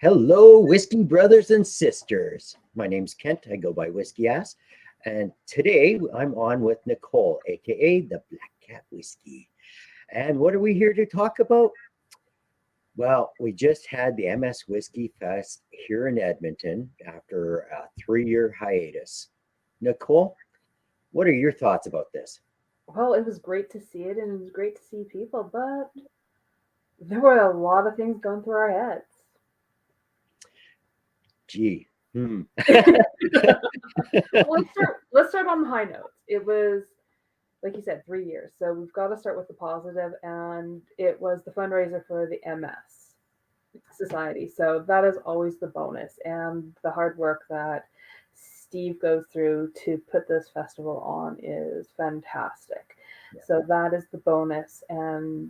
Hello, whiskey brothers and sisters. My name's Kent. I go by Whiskey Ass. And today I'm on with Nicole, aka the Black Cat Whiskey. And what are we here to talk about? Well, we just had the MS Whisky Fest here in Edmonton after a 3-year hiatus. Nicole, what are your thoughts about this? Well, it was great to see it and it was great to see people, but there were a lot of things going through our heads. Gee. Hmm. Let's start on the high notes. It was, like you said, 3 years. So we've got to start with the positive, and it was the fundraiser for the MS Society. So that is always the bonus, and the hard work that Steve goes through to put this festival on is fantastic. Yeah. So that is the bonus, and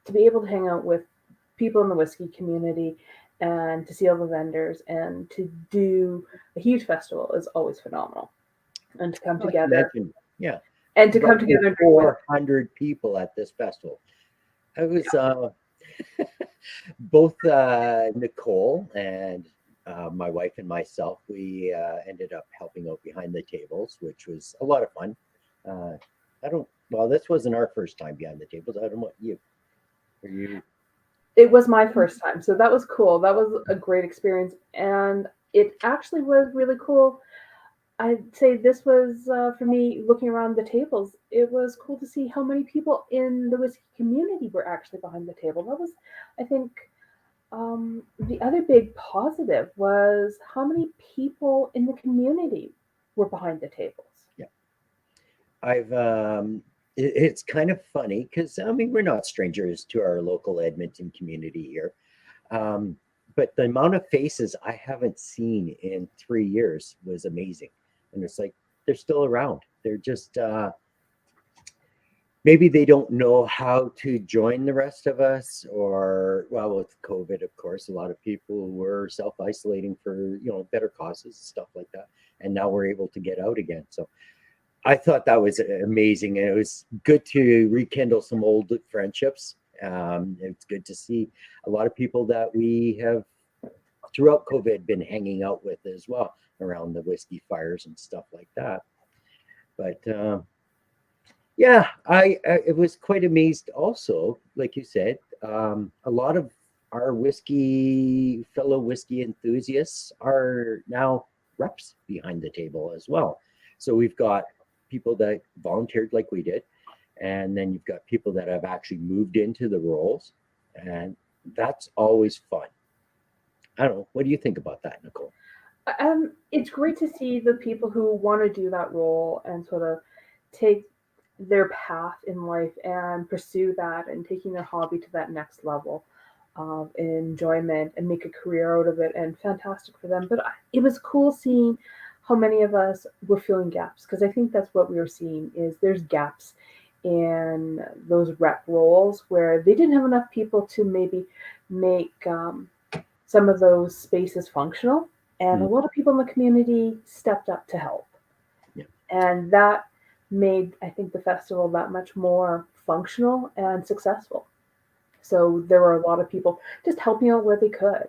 to be able to hang out with people in the whiskey community and to see all the vendors and to do a huge festival is always phenomenal. And to come Like you together mentioned, yeah, and to come roughly together and drink with. 400 people at this festival. I was both Nicole and my wife and myself, we ended up helping out behind the tables, which was a lot of fun. Uh, I don't, well, this wasn't our first time behind the tables. I don't know what you, were you, It was my first time, so that was cool. That was a great experience, and it actually was really cool. I'd say this was for me looking around the tables. It was cool to see how many people in the whiskey community were actually behind the table. That was, I think, the other big positive was how many people in the community were behind the tables. yeah, I've, it's kind of funny because I mean, we're not strangers to our local Edmonton community here. Um, but the amount of faces I haven't seen in 3 years was amazing. And it's like they're still around. They're just maybe they don't know how to join the rest of us, or well, with COVID, of course, a lot of people were self-isolating for better causes and stuff like that. And now we're able to get out again. So I thought that was amazing, and it was good to rekindle some old friendships. It's good to see a lot of people that we have throughout COVID been hanging out with as well around the whiskey fires and stuff like that. But yeah, I it was quite amazed also, like you said, a lot of our whiskey fellow whiskey enthusiasts are now reps behind the table as well. So we've got people that volunteered like we did, and then you've got people that have actually moved into the roles, and that's always fun. I don't know. What do you think about that, Nicole? It's great to see the people who want to do that role and sort of take their path in life and pursue that and taking their hobby to that next level of enjoyment and make a career out of it, and fantastic for them. But it was cool seeing how many of us were filling gaps, because I think that's what we were seeing is there's gaps in those rep roles where they didn't have enough people to maybe make some of those spaces functional, and a Mm, lot of people in the community stepped up to help, yeah. and that made, I think, the festival that much more functional and successful. So there were a lot of people just helping out where they could.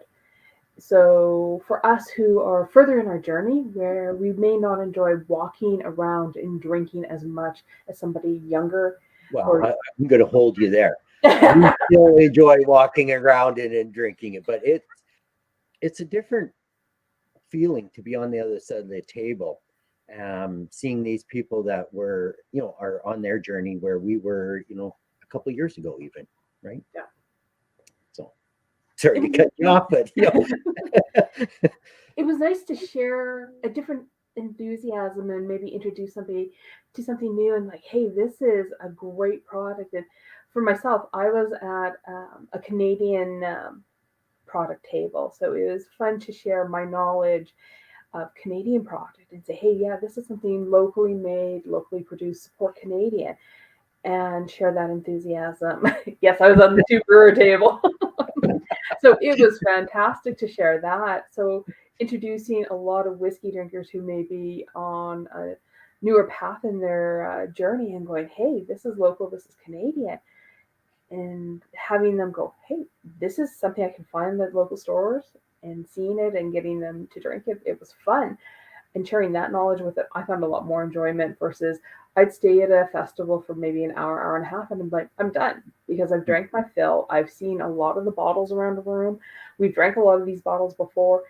So for us who are further in our journey, where we may not enjoy walking around and drinking as much as somebody younger, Well, or I'm going to hold you there. We still enjoy walking around and drinking it, but it's a different feeling to be on the other side of the table, seeing these people that were, are on their journey where we were, a couple of years ago, even, right? yeah, So sorry it to was cut you off, but it was nice to share a different enthusiasm and maybe introduce somebody to something new, and like, hey, this is a great product. And for myself, I was at a Canadian product table, so it was fun to share my knowledge of Canadian product and say, hey, yeah, this is something locally made, locally produced, support Canadian, and share that enthusiasm. Yes, I was on the two brewer table. So it was fantastic to share that. So introducing a lot of whiskey drinkers who may be on a newer path in their journey and going, hey, this is local, this is Canadian, and having them go, hey, this is something I can find in the local stores, and seeing it and getting them to drink it, it was fun. And sharing that knowledge with it, I found a lot more enjoyment versus I'd stay at a festival for maybe an hour, hour and a half, and I'm like, I'm done because I've drank my fill. I've seen a lot of the bottles around the room. We've drank a lot of these bottles before,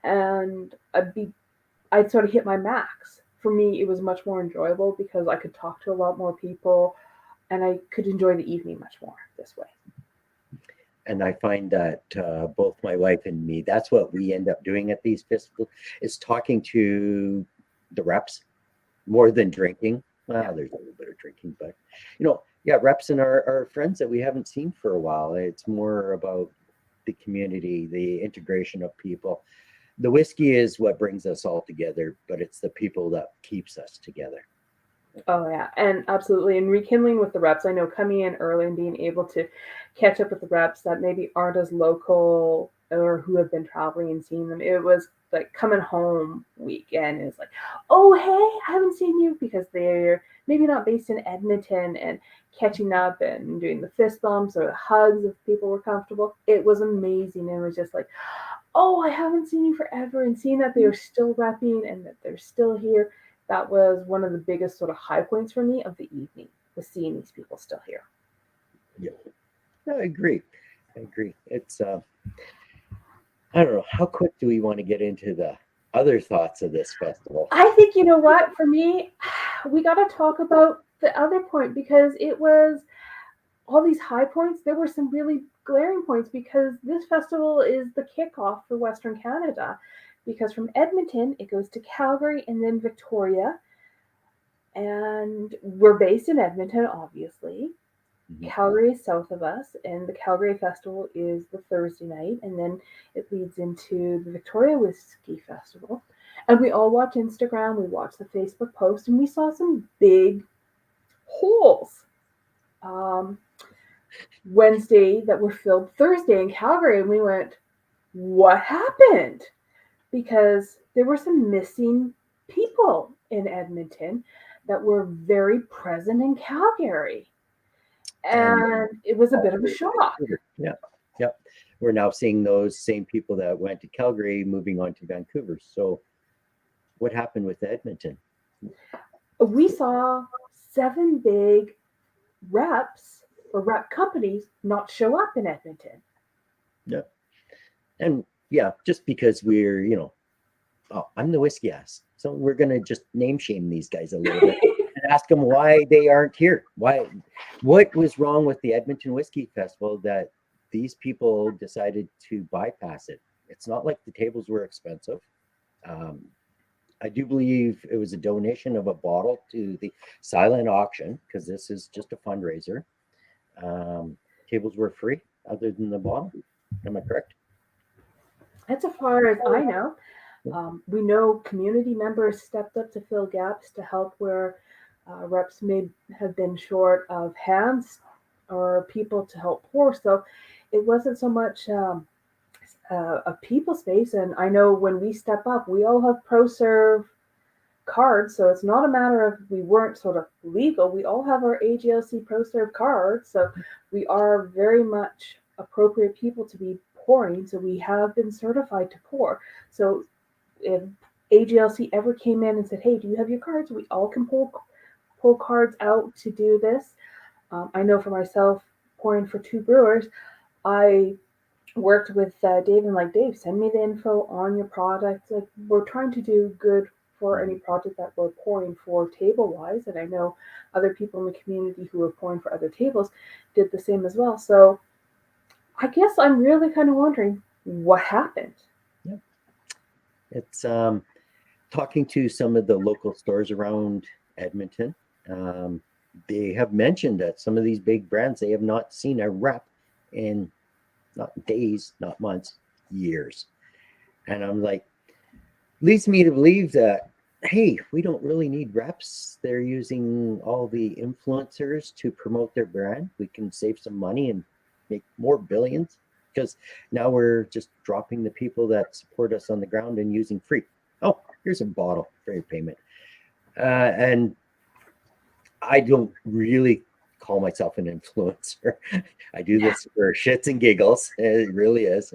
and I'd sort of hit my max. For me, it was much more enjoyable because I could talk to a lot more people, and I could enjoy the evening much more this way. And I find that both my wife and me, that's what we end up doing at these festivals, is talking to the reps more than drinking. Well, there's a little bit of drinking, but yeah, reps and our friends that we haven't seen for a while. It's more about the community, the integration of people. The whiskey is what brings us all together, but it's the people that keeps us together. Oh yeah, and absolutely. And rekindling with the reps, I know coming in early and being able to catch up with the reps that maybe aren't as local or who have been traveling and seeing them. It was like coming home weekend. It's like, oh hey, I haven't seen you because they're maybe not based in Edmonton and catching up and doing the fist bumps or the hugs if people were comfortable. It was amazing. It was just like, oh, I haven't seen you forever, and seeing that they are still repping and that they're still here, that was one of the biggest sort of high points for me of the evening, was seeing these people still here. Yeah, I agree. It's I don't know, how quick do we want to get into the other thoughts of this festival? I think, you know what, for me, we got to talk about the other point because it was all these high points. There were some really glaring points because this festival is the kickoff for Western Canada. Because from Edmonton, it goes to Calgary and then Victoria. And we're based in Edmonton, obviously. Mhm. Calgary is south of us, and the Calgary Festival is the Thursday night, and then it leads into the Victoria Whisky Festival. And we all watch Instagram, we watch the Facebook post, and we saw some big holes Wednesday that were filled Thursday in Calgary, and we went, what happened? Because there were some missing people in Edmonton that were very present in Calgary. And And it was a bit of a shock. yeah, yeah. We're now seeing those same people that went to Calgary moving on to Vancouver. So what happened with Edmonton? We saw 7 big reps or rep companies not show up in Edmonton. Yeah. And yeah, just because we're, oh, I'm the whiskey ass. So we're going to just name shame these guys a little bit and ask them why they aren't here. What was wrong with the Edmonton Whiskey Festival that these people decided to bypass it? It's not like the tables were expensive. I do believe it was a donation of a bottle to the silent auction because this is just a fundraiser. Tables were free other than the bottle. Am I correct? That's as far as I know. We know community members stepped up to fill gaps to help where reps may have been short of hands or people to help pour. So it wasn't so much a people space. And I know when we step up, we all have ProServe cards. So it's not a matter of we weren't sort of legal. We all have our AGLC ProServe cards. So we are very much appropriate people to be pouring. So we have been certified to pour. So if AGLC ever came in and said, hey, do you have your cards? We all can pull cards out to do this. I know for myself, pouring for 2 brewers, I worked with Dave and like, Dave, send me the info on your product. Like, we're trying to do good for any project that we're pouring for table-wise. And I know other people in the community who are pouring for other tables did the same as well. So I guess I'm really kind of wondering what happened. Yeah. It's talking to some of the local stores around Edmonton. They have mentioned that some of these big brands, they have not seen a rep in not days, not months, years. And I'm like, leads me to believe that, hey, we don't really need reps. They're using all the influencers to promote their brand. We can save some money and make more billions because now we're just dropping the people that support us on the ground and using free. Oh, here's a bottle for your payment. And I don't really call myself an influencer. I do this for shits and giggles. It really is.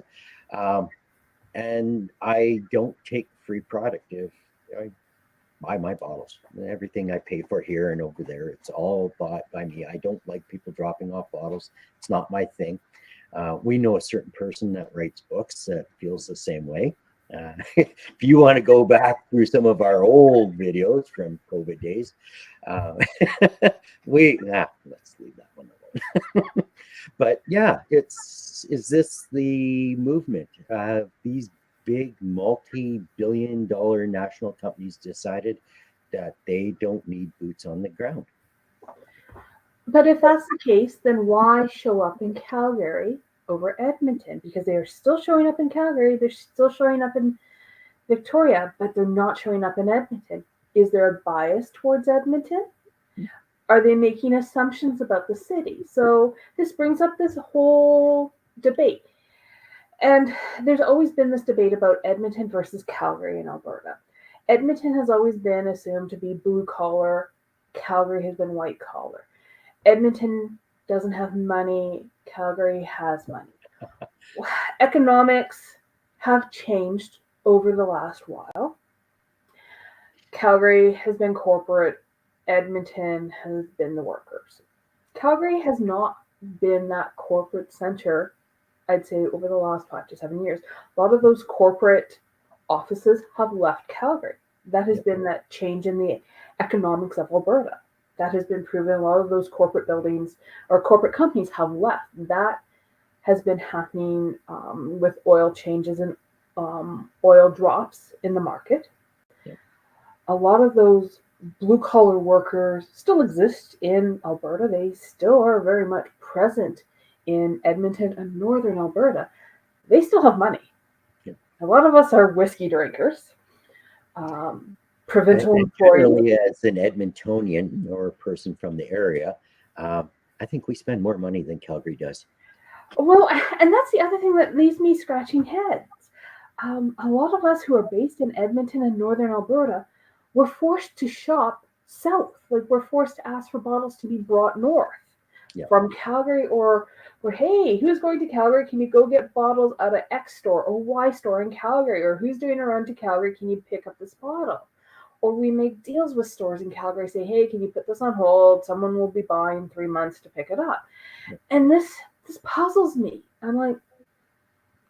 and I don't take free product if I buy my bottles. Everything I pay for here and over there, it's all bought by me. I don't like people dropping off bottles. It's not my thing. We know a certain person that writes books that feels the same way. If you want to go back through some of our old videos from COVID days, uh, let's leave that one alone. But yeah, is this the movement? These big multi-billion-dollar national companies decided that they don't need boots on the ground. But if that's the case, then why show up in Calgary over Edmonton? Because they are still showing up in Calgary, they're still showing up in Victoria, but they're not showing up in Edmonton. Is there a bias towards Edmonton? Are they making assumptions about the city? So this brings up this whole debate. And there's always been this debate about Edmonton versus Calgary in Alberta. Edmonton has always been assumed to be blue collar, Calgary has been white collar. Edmonton doesn't have money, Calgary has money. Economics have changed over the last while. Calgary has been corporate, Edmonton has been the workers. Calgary has not been that corporate center, I'd say, over the last 5 to 7 years. A lot of those corporate offices have left Calgary. That has been that change in the economics of Alberta. That has been proven. A lot of those corporate buildings or corporate companies have left. That has been happening with oil changes and oil drops in the market. A lot of those blue collar workers still exist in Alberta. They still are very much present in Edmonton and northern Alberta. They still have money. A lot of us are whiskey drinkers. Provincial employees. As an Edmontonian or a person from the area, I think we spend more money than Calgary does. Well, and that's the other thing that leaves me scratching heads. A lot of us who are based in Edmonton and northern Alberta were forced to shop south. Like we're forced to ask for bottles to be brought north from Calgary, or hey, who's going to Calgary? Can you go get bottles at an X store or Y store in Calgary? Or who's doing a run to Calgary? Can you pick up this bottle? Or we make deals with stores in Calgary, say, hey, can you put this on hold? Someone will be buying 3 months to pick it up. And this puzzles me. I'm like,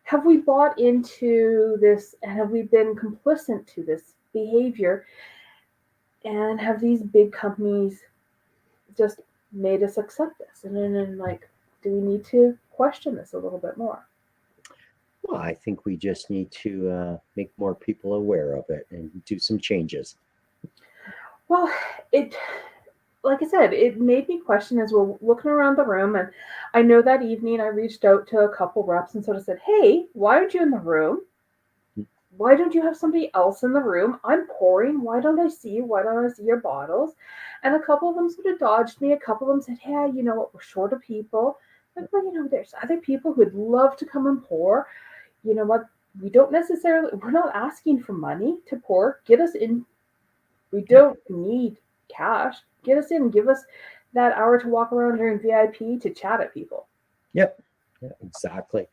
have we bought into this and have we been complicit to this behavior? And have these big companies just made us accept this? And then like, do we need to question this a little bit more? Well, I think we just need to make more people aware of it and do some changes. Well, like I said, it made me question as we're looking around the room. And I know that evening I reached out to a couple reps and sort of said, hey, why aren't you in the room? Why don't you have somebody else in the room? I'm pouring. Why don't I see you? Why don't I see your bottles? And a couple of them sort of dodged me. A couple of them said, hey, you know what? We're short of people. Like, well, there's other people who'd love to come and pour. You know what? We're not asking for money to pour. Get us in. We don't need cash. Get us in. Give us that hour to walk around during VIP to chat at people. Yep. Yeah, exactly.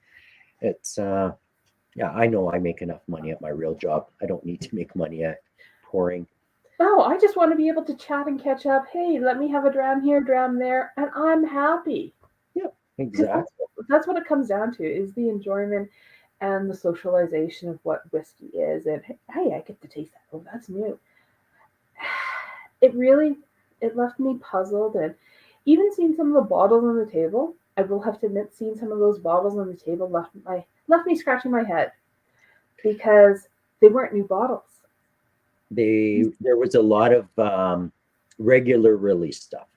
It's, I know I make enough money at my real job. I don't need to make money at pouring. No, I just want to be able to chat and catch up. Hey, let me have a dram here, dram there, and I'm happy. Yep, exactly. That's what it comes down to, is the enjoyment and the socialization of what whiskey is. And hey, I get to taste that. Oh, that's new. It left me puzzled, and even seeing some of the bottles on the table, I will have to admit, seeing some of those bottles on the table left me scratching my head because they weren't new bottles. There was a lot of regular release stuff,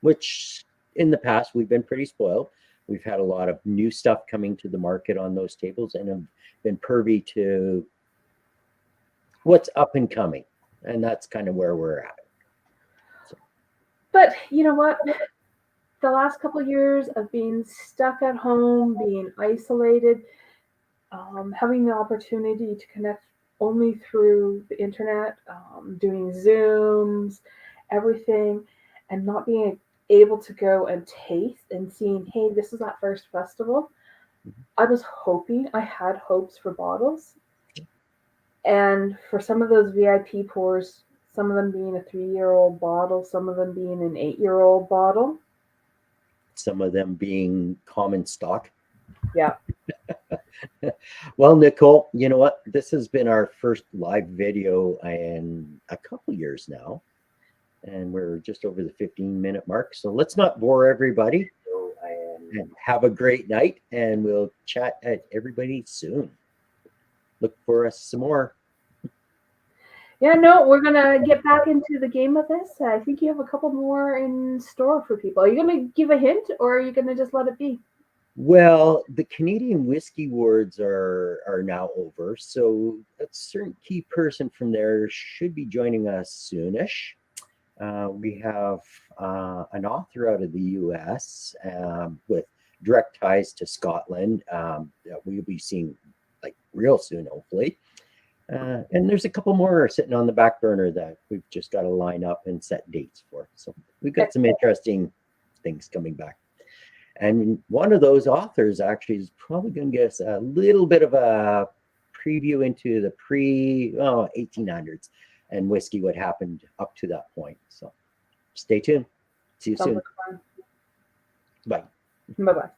which in the past we've been pretty spoiled. We've had a lot of new stuff coming to the market on those tables and have been pervy to what's up and coming. And that's kind of where we're at. So. But you know what? The last couple of years of being stuck at home, being isolated, having the opportunity to connect only through the internet, doing Zooms, everything, and not being able to go and taste and seeing, hey, this is that first festival. I was hoping, I had hopes for bottles, and for some of those VIP pours, some of them being a 3-year-old bottle, some of them being an 8-year-old bottle. Some of them being common stock. Yeah. Well, Nicole, you know what? This has been our first live video in a couple years now, and we're just over the 15-minute mark. So let's not bore everybody. And have a great night, and we'll chat at everybody soon. Look for us some more. Yeah, no, we're gonna get back into the game of this. I think you have a couple more in store for people. Are you gonna give a hint, or are you gonna just let it be? Well, the Canadian Whiskey Awards are now over, so a certain key person from there should be joining us soonish. We have an author out of the U.S. With direct ties to Scotland that we'll be seeing like real soon, hopefully. And there's a couple more sitting on the back burner that we've just got to line up and set dates for. So we've got some interesting things coming back. And one of those authors actually is probably going to get us a little bit of a preview into the 1800s and whiskey, what happened up to that point. So stay tuned. See you Sounds soon. like fun. Bye. Bye bye.